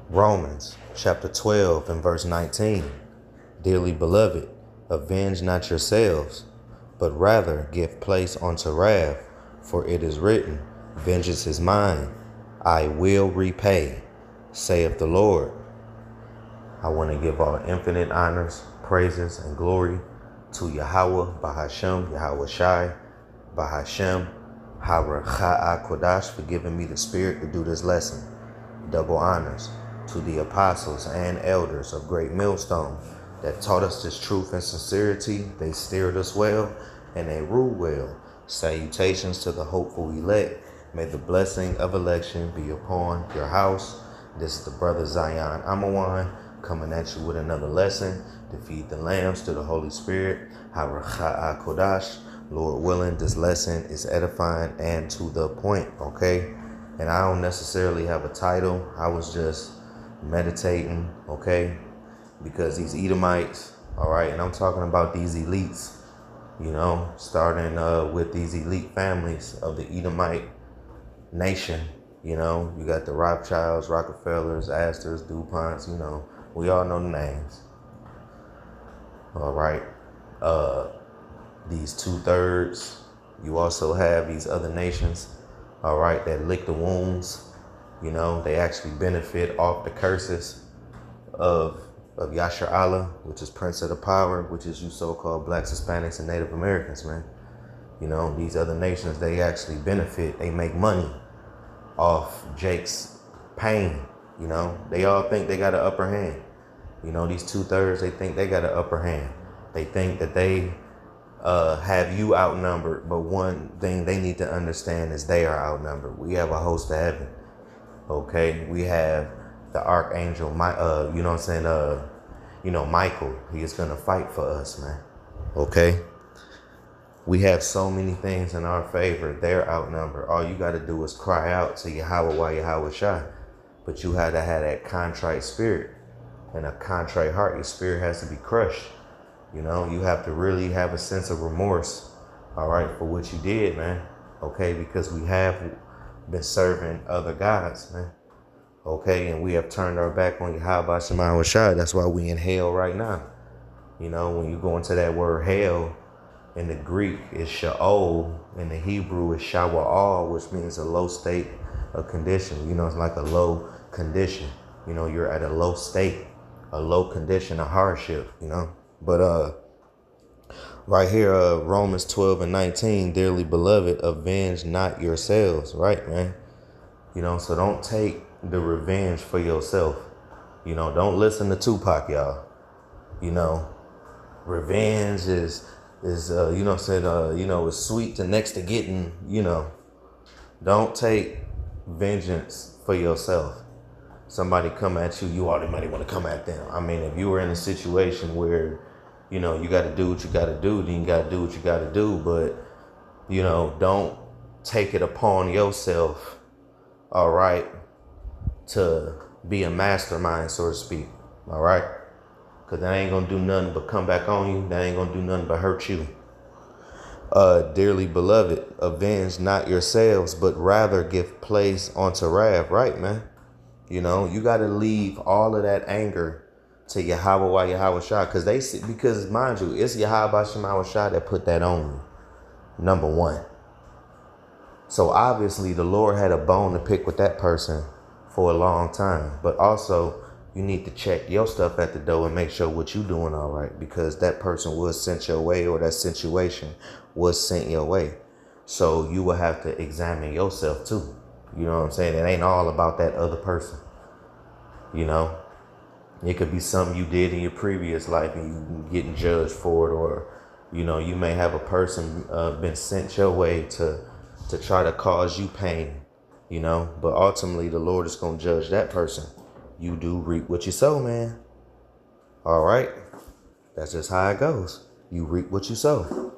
Romans chapter 12 and verse 19. Dearly beloved, avenge not yourselves, but rather give place unto wrath, for it is written, vengeance is mine, I will repay, saith the Lord. I want to give all infinite honors, praises, and glory to Yahweh, Bahashem, Yahweh Shai, Bahashem, Haracha'a Kodash, for giving me the spirit to do this lesson. Double honors to the apostles and elders of Great Millstone that taught us this truth and sincerity. They steered us well and they ruled well. Salutations to the hopeful elect. May the blessing of election be upon your house. This is the brother Zion Amawan coming at you with another lesson to feed the lambs to the Holy Spirit. Haracha'a Kodash. Lord willing, this lesson is edifying and to the point, okay? And I don't necessarily have a title. I was just meditating, okay? Because these Edomites, all right, and I'm talking about these elites, you know, starting with these elite families of the Edomite nation, you know. You got the Rothschilds, Rockefellers, Astors, DuPonts, you know. We all know the names. All right. These 2/3, you also have these other nations, all right, that lick the wounds, you know. They actually benefit off the curses of Yasher Allah, which is Prince of the Power, which is you so-called Blacks, Hispanics, and Native Americans, man. You know, these other nations, they actually benefit. They make money off Jake's pain, you know. They all think they got an upper hand. You know, these 2/3, they think they got an upper hand. They think that they have you outnumbered, but one thing they need to understand is they are outnumbered. We have a host of heaven, okay? We have the archangel, you know what I'm saying, you know, Michael. He is gonna fight for us, man, okay? We have so many things in our favor. They're outnumbered. All you got to do is cry out to Yahweh, Yahweh Shai. But you had to have that contrite spirit and a contrite heart. Your spirit has to be crushed. You know, you have to really have a sense of remorse, all right, for what you did, man, okay? Because we have been serving other gods, man, okay? And we have turned our back on Yahweh Shema Shai. That's why we in hell right now. You know, when you go into that word hell, in the Greek is Sheol, in the Hebrew is Shawa'al, which means a low state of condition. You know, it's like a low condition. You know, you're at a low state, a low condition, a hardship, you know. But right here, Romans 12 and 19, dearly beloved, avenge not yourselves, right, man? You know, so don't take the revenge for yourself. You know, don't listen to Tupac, y'all. You know, revenge is you know, said, you know, it's sweet to next to getting, you know. Don't take vengeance for yourself. Somebody come at you, you automatically want to come at them. I mean, if you were in a situation where, you know, you got to do what you got to do, then you got to do what you got to do. But, you know, don't take it upon yourself, all right, to be a mastermind, so to speak, all right? Because that ain't going to do nothing but come back on you. That ain't going to do nothing but hurt you. Dearly beloved, avenge not yourselves, but rather give place unto wrath, right, man? You know, you got to leave all of that anger to Yahweh, Yahweh Shai, because mind you, it's Yahweh Shema Shai that put that on you, number one. So obviously the Lord had a bone to pick with that person for a long time, but also you need to check your stuff at the door and make sure what you doing all right, because that person was sent your way, or that situation was sent your way. So you will have to examine yourself too. You know what I'm saying? It ain't all about that other person. You know, it could be something you did in your previous life and you getting judged for it, or, you know, you may have a person been sent your way to try to cause you pain, you know, but ultimately the Lord is going to judge that person. You do reap what you sow, man. All right. That's just how it goes. You reap what you sow.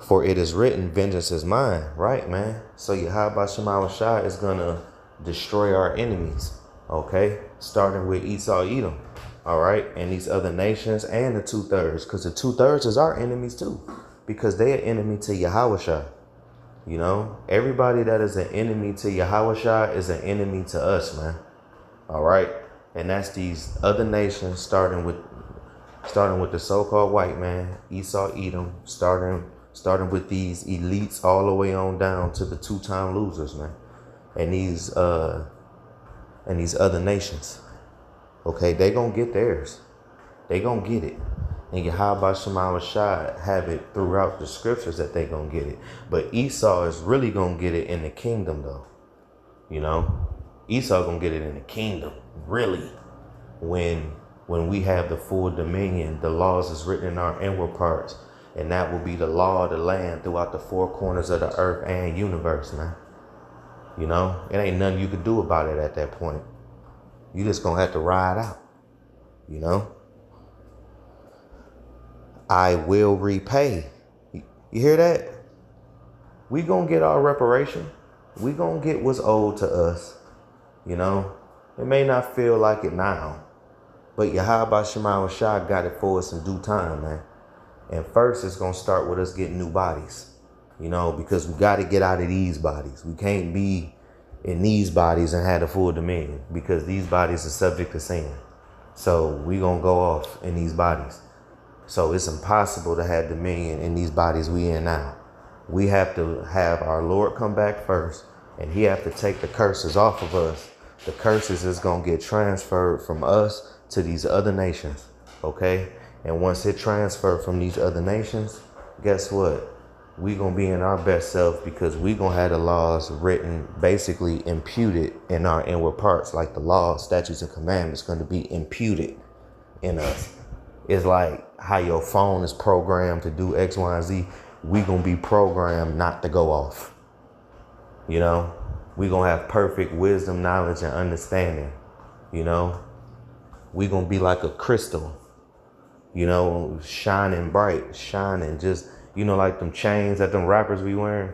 For it is written, vengeance is mine, right, man? So Yahweh Shema Shai is going to destroy our enemies, okay? Starting with Esau, Edom, all right? And these other nations and the 2/3, because the 2/3 is our enemies too, because they are enemy to Yahweh Shai. You know, everybody that is an enemy to Yahushua is an enemy to us, man. All right. And that's these other nations, starting with the so-called white man, Esau, Edom, starting with these elites all the way on down to the two-time losers, man. And these other nations. Okay, they gonna get theirs. They gonna get it. And Yahweh Shema Shai have it throughout the scriptures that they gonna get it. But Esau is really gonna get it in the kingdom, though. You know, Esau gonna get it in the kingdom, really. When we have the full dominion, the laws is written in our inward parts, and that will be the law of the land throughout the four corners of the earth and universe, man. You know, it ain't nothing you could do about it at that point. You just gonna have to ride out, you know. I will repay. You hear that? We gonna get our reparation. We gonna get what's owed to us. You know, it may not feel like it now, but Yahweh Shema Shai got it for us in due time, man. And first, it's gonna start with us getting new bodies. You know, because we got to get out of these bodies. We can't be in these bodies and have the full dominion, because these bodies are subject to sin. So we gonna go off in these bodies. So it's impossible to have dominion in these bodies we in now. We have to have our Lord come back first, and he have to take the curses off of us. The curses is going to get transferred from us to these other nations, okay? And once it transferred from these other nations, guess what? We going to be in our best self, because we going to have the laws written, basically imputed in our inward parts, like the laws, statutes, and commandments going to be imputed in us. It's like how your phone is programmed to do X, Y, and Z. We gonna be programmed not to go off. You know, we gonna have perfect wisdom, knowledge, and understanding. You know, we gonna be like a crystal. You know, shining bright, shining just, you know, like them chains that them rappers be wearing.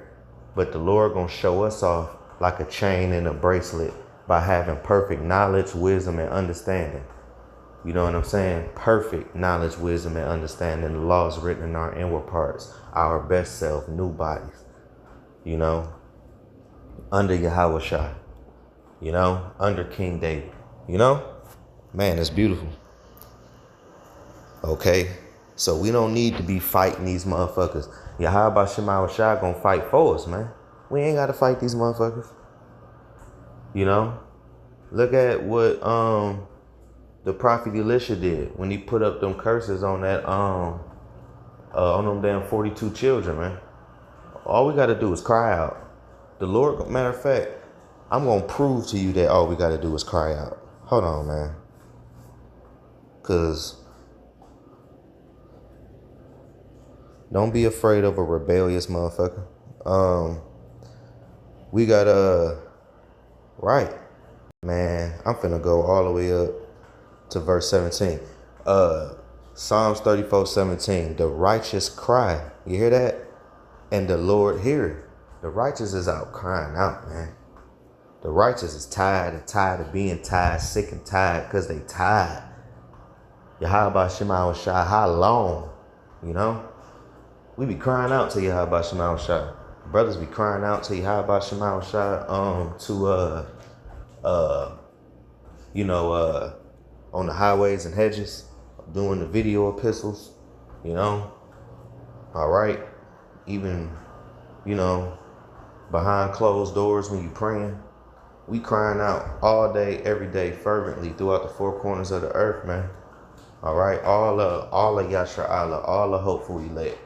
But the Lord gonna show us off like a chain and a bracelet by having perfect knowledge, wisdom, and understanding. You know what I'm saying? Perfect knowledge, wisdom, and understanding. The laws written in our inward parts, our best self, new bodies. You know, under Yahweh Shai. You know, under King David. You know, man, it's beautiful. Okay, so we don't need to be fighting these motherfuckers. Yahweh Shema Shai gonna fight for us, man. We ain't gotta fight these motherfuckers. You know, look at what the prophet Elisha did when he put up them curses on that on them damn 42 children, man. All we gotta do is cry out. The Lord, matter of fact, I'm gonna prove to you that all we gotta do is cry out. Hold on, man. Cause don't be afraid of a rebellious motherfucker. We got right, man. I'm finna go all the way up to verse 17. Psalms 34:17. The righteous cry. You hear that? And the Lord heareth. The righteous is out crying out, man. The righteous is tired of being tired, sick and tired, because they tired. Yahweh Shema Shai, how long? You know? We be crying out to Yahweh Shema Shai. Brothers be crying out to Yahweh Shema Shai on the highways and hedges, doing the video epistles, you know. All right. Even, you know, behind closed doors when you praying. We crying out all day, every day, fervently throughout the four corners of the earth, man. All right. All of Yashar Allah, all the hopeful elect,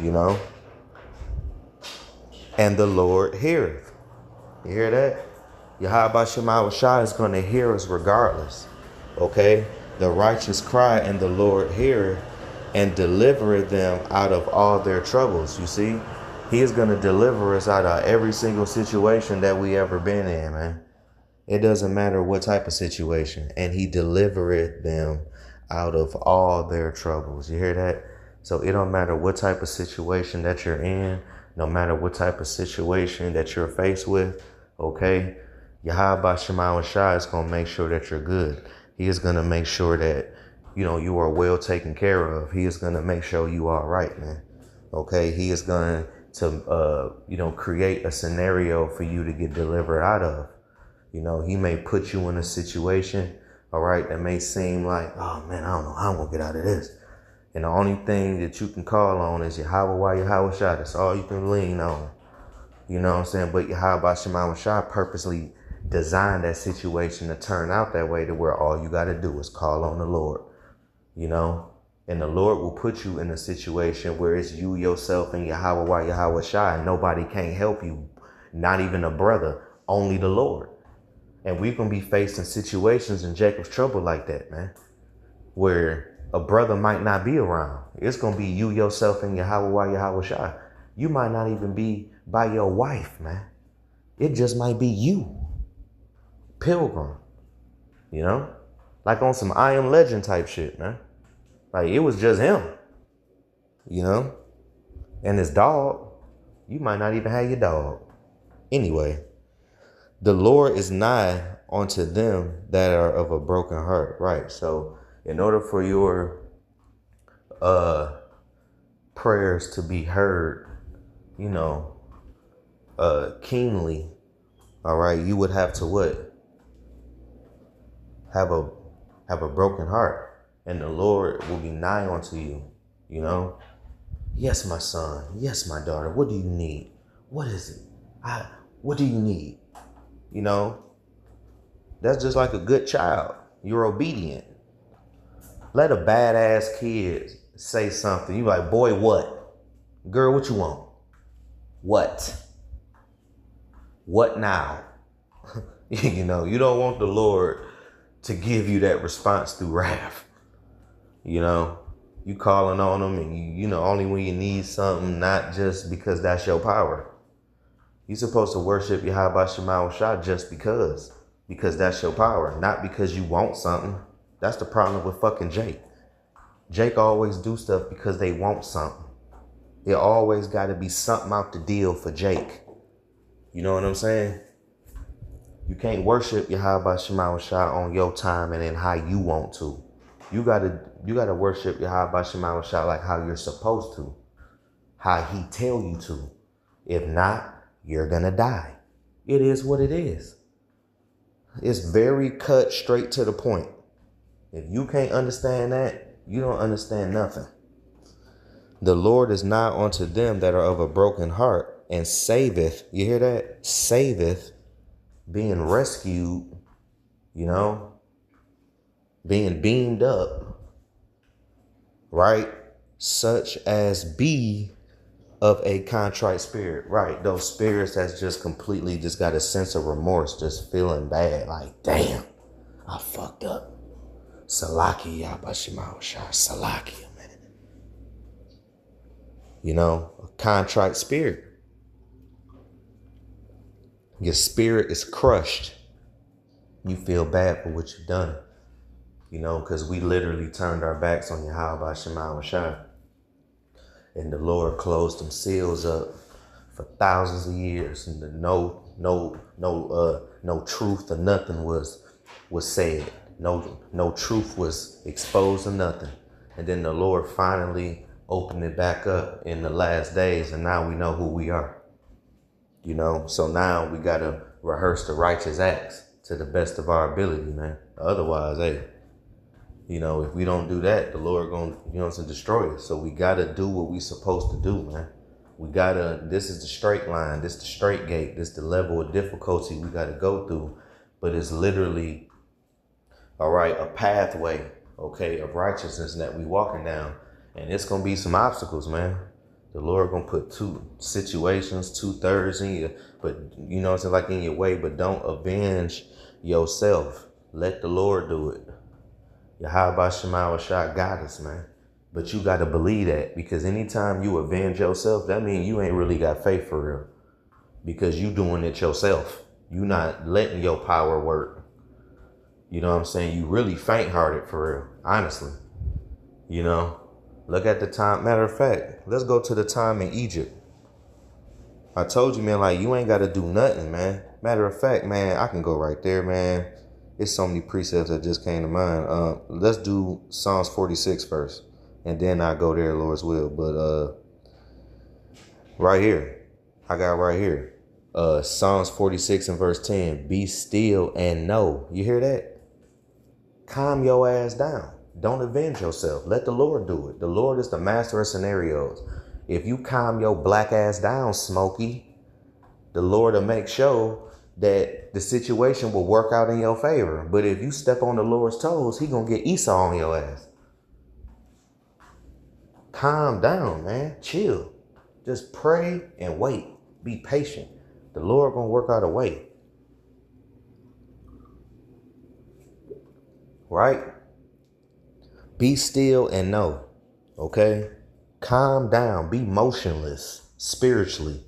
you know. And the Lord heareth. You hear that? Yahweh Shema Shai is going to hear us regardless. Okay? The righteous cry, and the Lord heareth, and delivereth them out of all their troubles. You see? He is going to deliver us out of every single situation that we ever been in, man. It doesn't matter what type of situation. And he delivereth them out of all their troubles. You hear that? So it don't matter what type of situation that you're in, no matter what type of situation that you're faced with, okay? Yahweh Shema Shai is going to make sure that you're good. He is going to make sure that, you know, you are well taken care of. He is going to make sure you are right, man. Okay? He is going to create a scenario for you to get delivered out of. He may put you in a situation, all right, that may seem like, oh man, I don't know how I'm gonna get out of this. And the only thing that you can call on is Yahweh Shah. That's all you can lean on. You know what I'm saying? But Yahweh Shah purposely designed that situation to turn out that way, to where all you got to do is call on the Lord, and the Lord will put you in a situation where it's you, yourself, and Yahweh Shah, and nobody can't help you, not even a brother, only the Lord. And we're going to be facing situations in Jacob's trouble like that, man, where a brother might not be around. It's going to be you, yourself, and Yahweh Shah. You might not even be by your wife, man. It just might be you, pilgrim, like on some I Am Legend type shit, man. Like it was just him, and his dog. You might not even have your dog. Anyway, the Lord is nigh unto them that are of a broken heart, right? So in order for your prayers to be heard, keenly, all right, you would have to what? Have a broken heart, and the Lord will be nigh unto you, Yes, my son. Yes, my daughter. What do you need? What is it? What do you need? That's just like a good child. You're obedient. Let a badass kid say something. You like, boy, what? Girl, what you want? What? What now? You don't want the Lord to give you that response through wrath. You calling on him, and only when you need something, not just because that's your power. You're supposed to worship Yahweh Shah just because that's your power, not because you want something. That's the problem with fucking Jake. Jake always do stuff because they want something. It always got to be something out the deal for Jake. You know what I'm saying? You can't worship Yahweh Shah on your time and then how you want to. You gotta worship Yahweh Shah like how you're supposed to, how he tell you to. If not, you're gonna die. It is what it is. It's very cut straight to the point. If you can't understand that, you don't understand nothing. The Lord is nigh unto them that are of a broken heart, and saveth. You hear that? Saveth, being rescued, being beamed up, right? Such as be of a contrite spirit, right? Those spirits that's just completely just got a sense of remorse, just feeling bad, like, damn, I fucked up. Salaki Yabashimao Shah, Salaki, man. A contrite spirit. Your spirit is crushed. You feel bad for what you've done. Because we literally turned our backs on Yahweh Shah. And the Lord closed them seals up for thousands of years, and no truth or nothing was said. No truth was exposed or nothing. And then the Lord finally opened it back up in the last days, and now we know who we are. So now we gotta rehearse the righteous acts to the best of our ability, man. Otherwise, if we don't do that, the Lord gonna, destroy us. So we gotta do what we supposed to do, man. This is the straight line. This is the straight gate. This is the level of difficulty we gotta go through. But it's literally, all right, a pathway, okay, of righteousness that we walking down. And it's gonna be some obstacles, man. The Lord gonna put 2/3 in you, but like in your way, but don't avenge yourself. Let the Lord do it. Yahweh Shah got us, man. But you got to believe that, because anytime you avenge yourself, that means you ain't really got faith for real, because you doing it yourself. You not letting your power work. You know what I'm saying? You really faint-hearted for real, honestly. Look at the time. Matter of fact, let's go to the time in Egypt. I told you, man, like, you ain't got to do nothing, man. Matter of fact, man, I can go right there, man. It's so many precepts that just came to mind. Let's do Psalms 46 first, and then I go there, Lord's will. But Right here. I got right here. Psalms 46 and verse 10. Be still and know. You hear that? Calm your ass down. Don't avenge yourself. Let the Lord do it. The Lord is the master of scenarios. If you calm your black ass down, Smokey, the Lord will make sure that the situation will work out in your favor. But if you step on the Lord's toes, he gonna get Esau on your ass. Calm down, man. Chill. Just pray and wait. Be patient. The Lord gonna work out a way. Right? Be still and know. Okay? Calm down. Be motionless spiritually.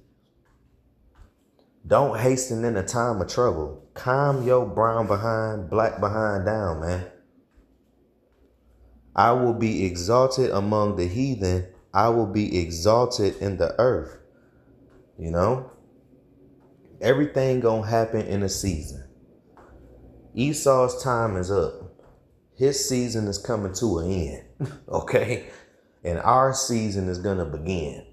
Don't hasten in a time of trouble. Calm your brown behind, black behind down, man. I will be exalted among the heathen. I will be exalted in the earth. You know? Everything gonna happen in a season. Esau's time is up. His season is coming to an end. Okay? And our season is gonna begin.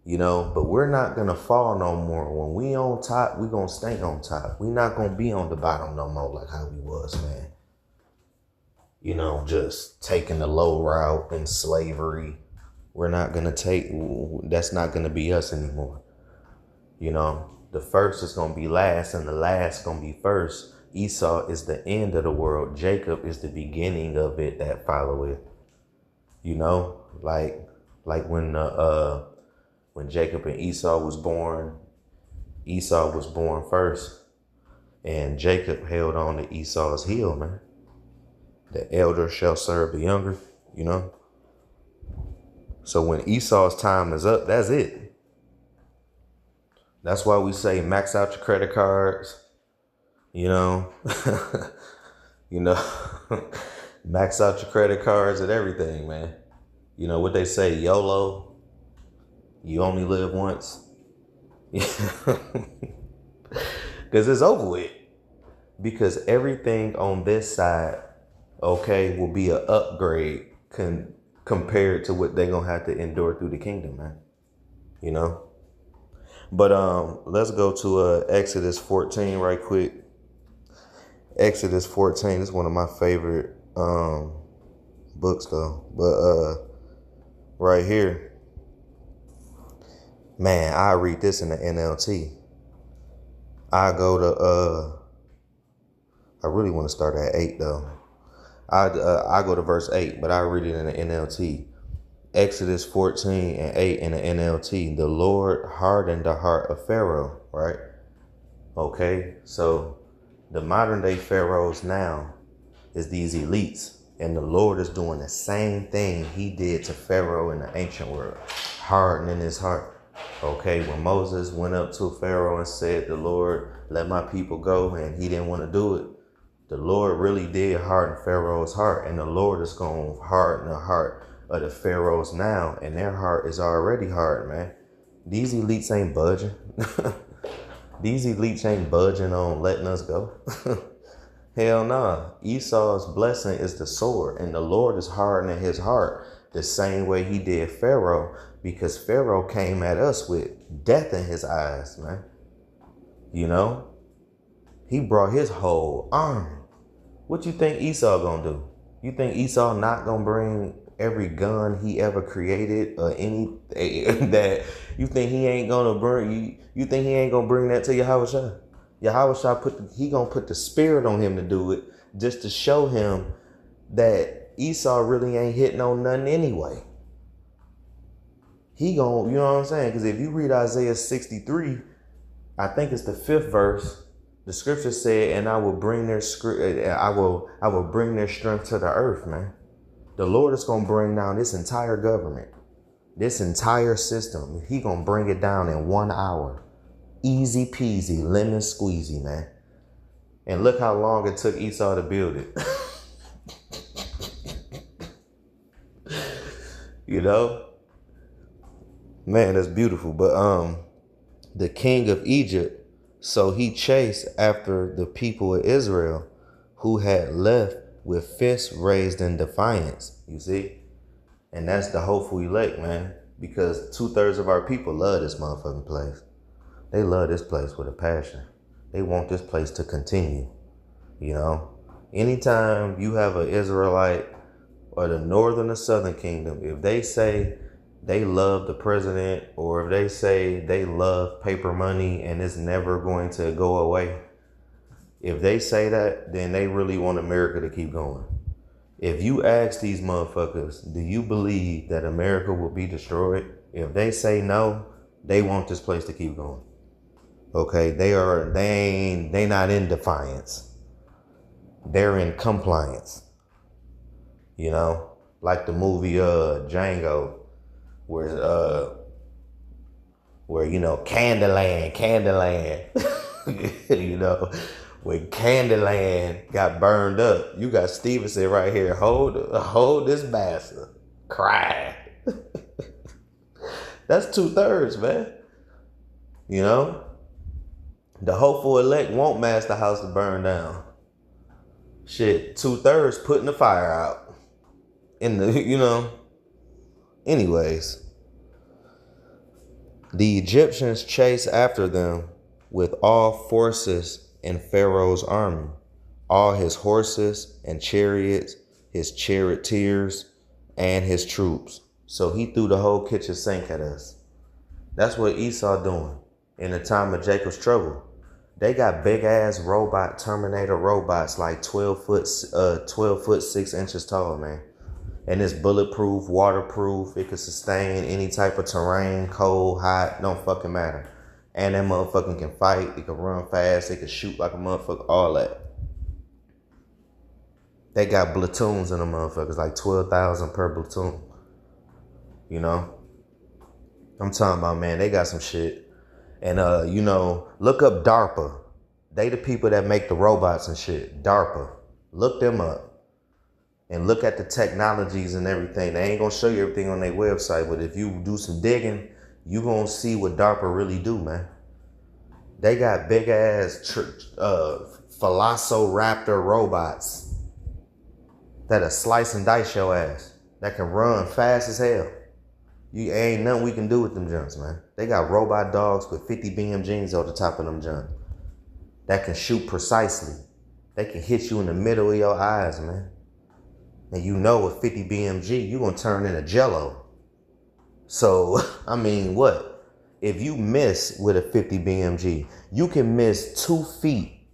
You know, but we're not gonna fall no more. When we on top, we gonna stay on top. We not gonna be on the bottom no more like how we was, man. You know, just taking the low route in slavery. We're not gonna that's not gonna be us anymore. You know, the first is gonna be last and the last gonna be first. Esau is the end of the world. Jacob is the beginning of it that followeth. You know, like when Jacob and Esau was born first, and Jacob held on to Esau's heel, man. The elder shall serve the younger, you know. So when Esau's time is up, that's it. That's why we say max out your credit cards, you know. You know, max out your credit cards and everything, man. You know what they say, YOLO, you only live once. Because it's over with. Because everything on this side, okay, will be an upgrade compared to what they're going to have to endure through the kingdom, man. You know? But let's go to Exodus 14 right quick. Exodus 14 is one of my favorite books, though. But right here, man, I read this in the NLT. I go to I really want to start at 8 though. I go to verse 8, but I read it in the NLT. Exodus 14 and 8 in the NLT. The Lord hardened the heart of Pharaoh, right? Okay, so the modern day pharaohs now is these elites, and the Lord is doing the same thing he did to Pharaoh in the ancient world, hardening his heart. Okay, when Moses went up to Pharaoh and said, the Lord, let my people go, and he didn't want to do it, the Lord really did harden Pharaoh's heart, and the Lord is going to harden the heart of the pharaohs now, and their heart is already hard, man. These elites ain't budging. These elites ain't budging on letting us go. Hell nah. Esau's blessing is the sword, and the Lord is hardening his heart the same way he did Pharaoh, because Pharaoh came at us with death in his eyes, man. You know? He brought his whole army. What you think Esau gonna do? You think Esau not gonna bring every gun he ever created or any that you think he ain't gonna bring? You think he ain't gonna bring that to Yahushua? Yahushua he gonna put the spirit on him to do it, just to show him that Esau really ain't hitting on nothing anyway. He gonna, you know what I'm saying? Because if you read Isaiah 63, I think it's the 5th verse. The scripture said, "And I will bring their I will bring their strength to the earth, man." The Lord is gonna bring down this entire government, this entire system. He gonna bring it down in 1 hour, easy peasy, lemon squeezy, man. And look how long it took Esau to build it. You know, man, that's beautiful. But the king of Egypt. So he chased after the people of Israel who had left with fists raised in defiance, you see? And that's the hopeful elect, man. because 2/3 of our people love this motherfucking place. They love this place with a passion. They want this place to continue. You know, anytime you have an Israelite or the northern or southern kingdom, if they say they love the president, or if they say they love paper money and it's never going to go away, if they say that, then they really want America to keep going. If you ask these motherfuckers, do you believe that America will be destroyed? If they say no, they want this place to keep going. Okay, they not in defiance. They're in compliance. You know, like the movie Django, where you know, Candyland, you know, when Candyland got burned up, you got Stevenson right here, hold this bastard, cry. That's 2/3, man. You know, the hopeful elect won't mask the house to burn down. Shit, 2/3 putting the fire out in the, you know. Anyways, the Egyptians chased after them with all forces in Pharaoh's army, all his horses and chariots, his charioteers, and his troops. So he threw the whole kitchen sink at us. That's what Esau doing in the time of Jacob's trouble. They got big ass Terminator robots, like 12 foot 6 inches tall, man. And it's bulletproof, waterproof. It can sustain any type of terrain, cold, hot, don't fucking matter. And that motherfucking can fight. It can run fast. It can shoot like a motherfucker. All that. They got platoons in the motherfuckers, like 12,000 per platoon. You know? I'm talking about, man, they got some shit. And, you know, look up DARPA. They the people that make the robots and shit. DARPA. Look them up. And look at the technologies and everything. They ain't gonna show you everything on their website, but if you do some digging, you gonna see what DARPA really do, man. They got big ass Velociraptor robots that'll slice and dice your ass, that can run fast as hell. You ain't nothing we can do with them junks, man. They got robot dogs with 50 BMGs on the top of them junks that can shoot precisely. They can hit you in the middle of your eyes, man. And you know with 50 BMG, you're going to turn into jello. So, I mean, what? If you miss with a 50 BMG, you can miss 2 feet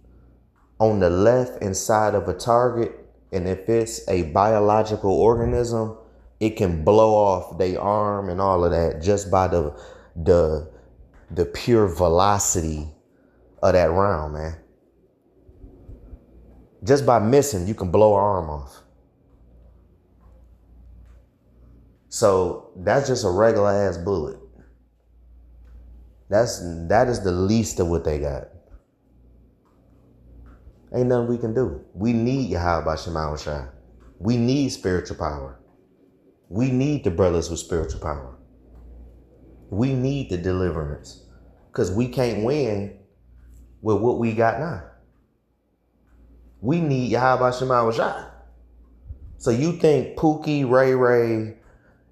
on the left and side of a target. And if it's a biological organism, it can blow off their arm and all of that just by the pure velocity of that round, man. Just by missing, you can blow an arm off. So that's just a regular ass bullet. That is the least of what they got. Ain't nothing we can do. We need Yahweh Shema Shai. We need spiritual power. We need the brothers with spiritual power. We need the deliverance. Because we can't win with what we got now. We need Yahweh Shema Shai. So you think Pookie, Ray Ray,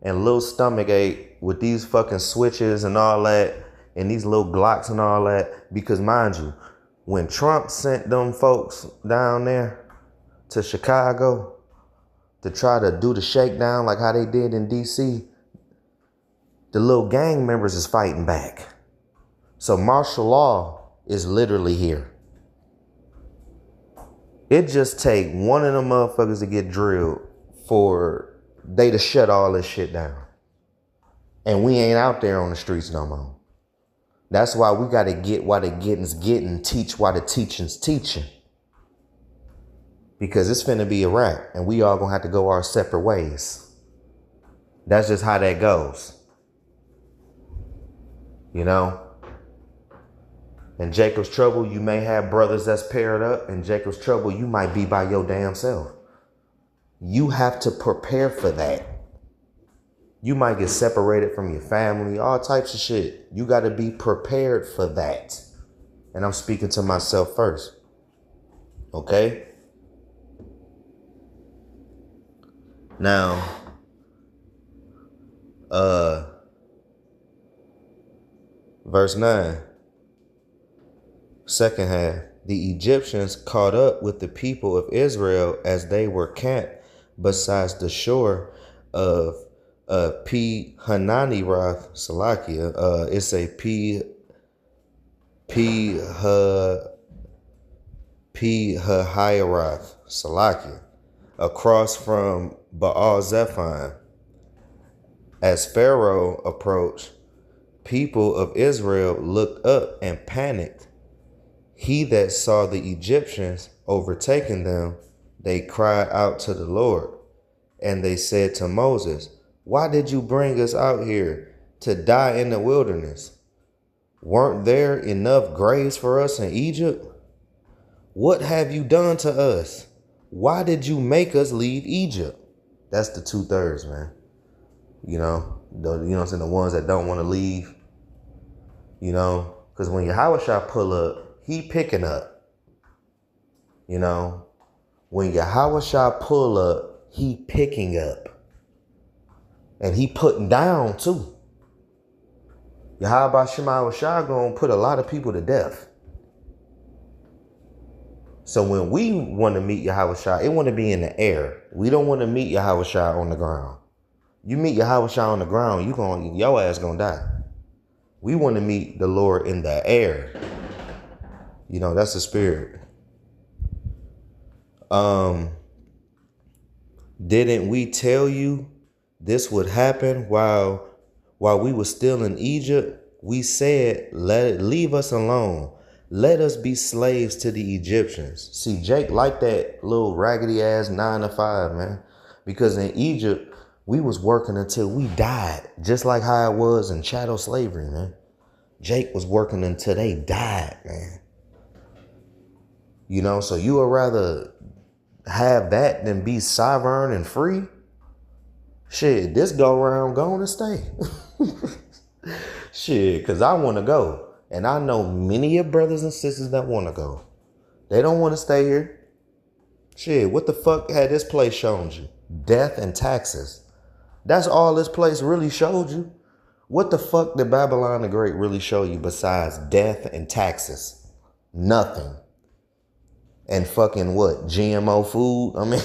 and Lil Stomachache with these fucking switches and all that, and these little Glocks and all that, because mind you, when Trump sent them folks down there to Chicago to try to do the shakedown like how they did in DC, the little gang members is fighting back. So martial law is literally here. It just take one of them motherfuckers to get drilled for they to shut all this shit down. And we ain't out there on the streets no more. That's why we got to get while the getting's getting, teach while the teaching's teaching. Because it's finna be a wrap and we all gonna have to go our separate ways. That's just how that goes. You know? In Jacob's trouble, you may have brothers that's paired up. In Jacob's trouble, you might be by your damn self. You have to prepare for that. You might get separated from your family, all types of shit. You got to be prepared for that. And I'm speaking to myself first. Okay? Now, Verse 9, second half. The Egyptians caught up with the people of Israel as they were camped besides the shore of Pi Hananiroth, Salakia. It's a Hahiroth, Salakia, across from Baal Zephon. As Pharaoh approached, people of Israel looked up and panicked. He that saw the Egyptians overtaking them, they cried out to the Lord. And they said to Moses, why did you bring us out here to die in the wilderness? Weren't there enough graves for us in Egypt? What have you done to us? Why did you make us leave Egypt? That's the 2/3, man. You know what I'm saying? The ones that don't want to leave, you know, because when Yahushua pull up, he picking up. You know, when Yahushua pull up, he picking up. And he putting down too. Yahweh Shema gonna put a lot of people to death. So when we want to meet Yahushua, it want to be in the air. We don't want to meet Yahushua on the ground. You meet Yahushua on the ground, your ass gonna die. We want to meet the Lord in the air. You know, that's the spirit. Didn't we tell you this would happen while we were still in Egypt? We said, leave us alone. Let us be slaves to the Egyptians. See, Jake liked that little raggedy ass 9 to 5, man. Because in Egypt, we was working until we died. Just like how it was in chattel slavery, man. Jake was working until they died, man. You know, so you would rather have that than be sovereign and free? Shit, this go around going to stay. Shit, because I want to go. And I know many of brothers and sisters that want to go. They don't want to stay here. Shit, what the fuck had this place shown you? Death and taxes. That's all this place really showed you. What the fuck did Babylon the Great really show you besides death and taxes? Nothing. And fucking what? GMO food? I mean,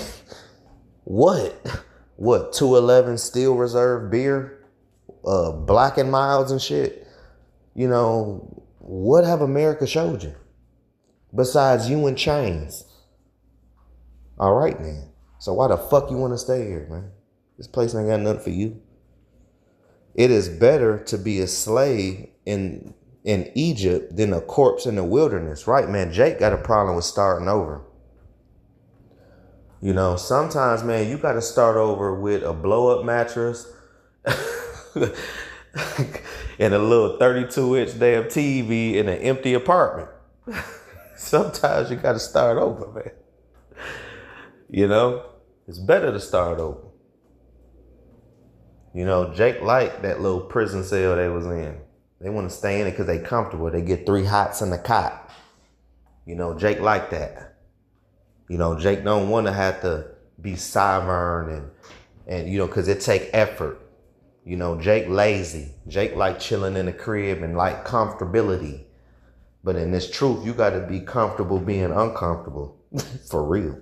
what? What? 211 Steel Reserve beer? Black and Milds and shit? You know, what have America showed you? Besides you in chains. All right, man. So why the fuck you want to stay here, man? This place ain't got nothing for you. It is better to be a slave in Egypt than a corpse in the wilderness. Right, man? Jake got a problem with starting over. You know, sometimes, man, you got to start over with a blow-up mattress and a little 32-inch damn TV in an empty apartment. Sometimes you got to start over, man. You know, it's better to start over. You know, Jake liked that little prison cell they was in. They want to stay in it because they comfortable. They get 3 hots in the cot. You know, Jake liked that. You know, Jake don't want to have to be sovereign and you know, because it take effort. You know, Jake lazy. Jake like chilling in the crib and like comfortability. But in this truth, you got to be comfortable being uncomfortable. For real.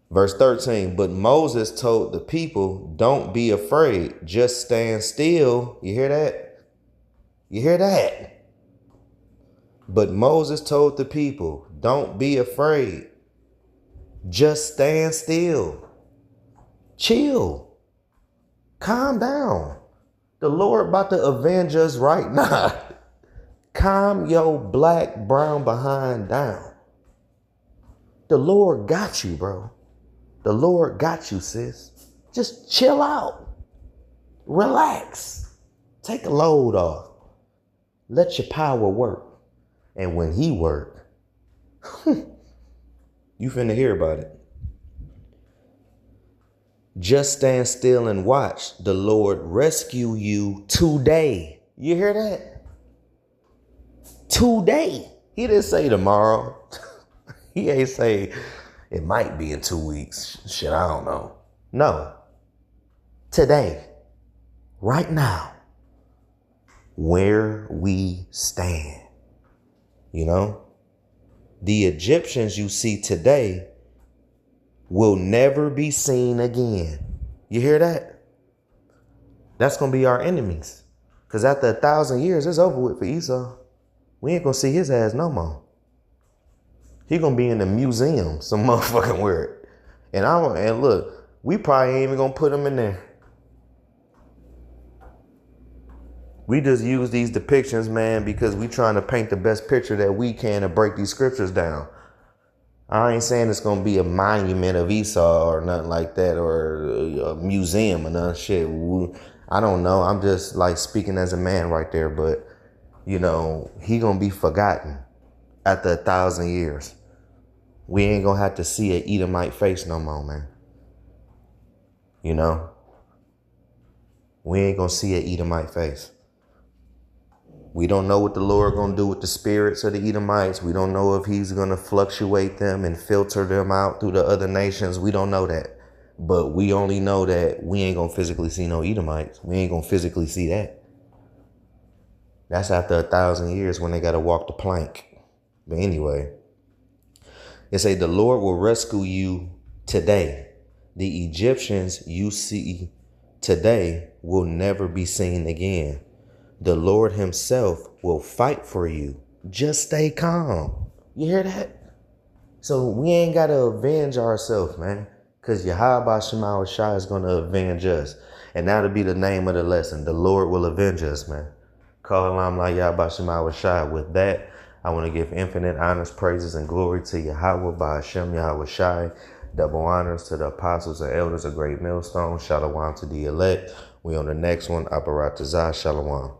Verse 13, but Moses told the people, don't be afraid. Just stand still. You hear that? You hear that? But Moses told the people, don't be afraid. Just stand still. Chill. Calm down. The Lord about to avenge us right now. Calm your black, brown behind down. The Lord got you, bro. The Lord got you, sis. Just chill out. Relax. Take a load off. Let your power work. And when he work, you finna hear about it. Just stand still and watch the Lord rescue you today. You hear that? Today. He didn't say tomorrow. He ain't say it might be in 2 weeks. Shit, I don't know. No. Today. Right now. where we stand. You know, the Egyptians you see today will never be seen again. You hear that? That's going to be our enemies. Because after 1,000 years, it's over with for Esau. We ain't going to see his ass no more. He going to be in the museum some motherfucking word. And look, we probably ain't even going to put him in there. We just use these depictions, man, because we trying to paint the best picture that we can to break these scriptures down. I ain't saying it's going to be a monument of Esau or nothing like that, or a museum or nothing shit. I don't know. I'm just like speaking as a man right there. But, you know, he going to be forgotten after 1,000 years. We ain't going to have to see an Edomite face no more, man. You know, we ain't going to see an Edomite face. We don't know what the Lord going to do with the spirits of the Edomites. We don't know if he's going to fluctuate them and filter them out through the other nations. We don't know that. But we only know that we ain't going to physically see no Edomites. We ain't going to physically see that. That's after 1,000 years when they got to walk the plank. But anyway, it say the Lord will rescue you today. The Egyptians you see today will never be seen again. The Lord himself will fight for you. Just stay calm. You hear that? So we ain't got to avenge ourselves, man. Because Yahweh Shema Shai is going to avenge us. And that'll be the name of the lesson. The Lord will avenge us, man. Call Alam La Yahweh Shema Shai. With that, I want to give infinite honors, praises, and glory to Yahweh by Hashem Yahweh Shai. Double honors to the apostles and elders of Great Millstone. Shalom to the elect. We on the next one. Aparat Tazah. Shalom.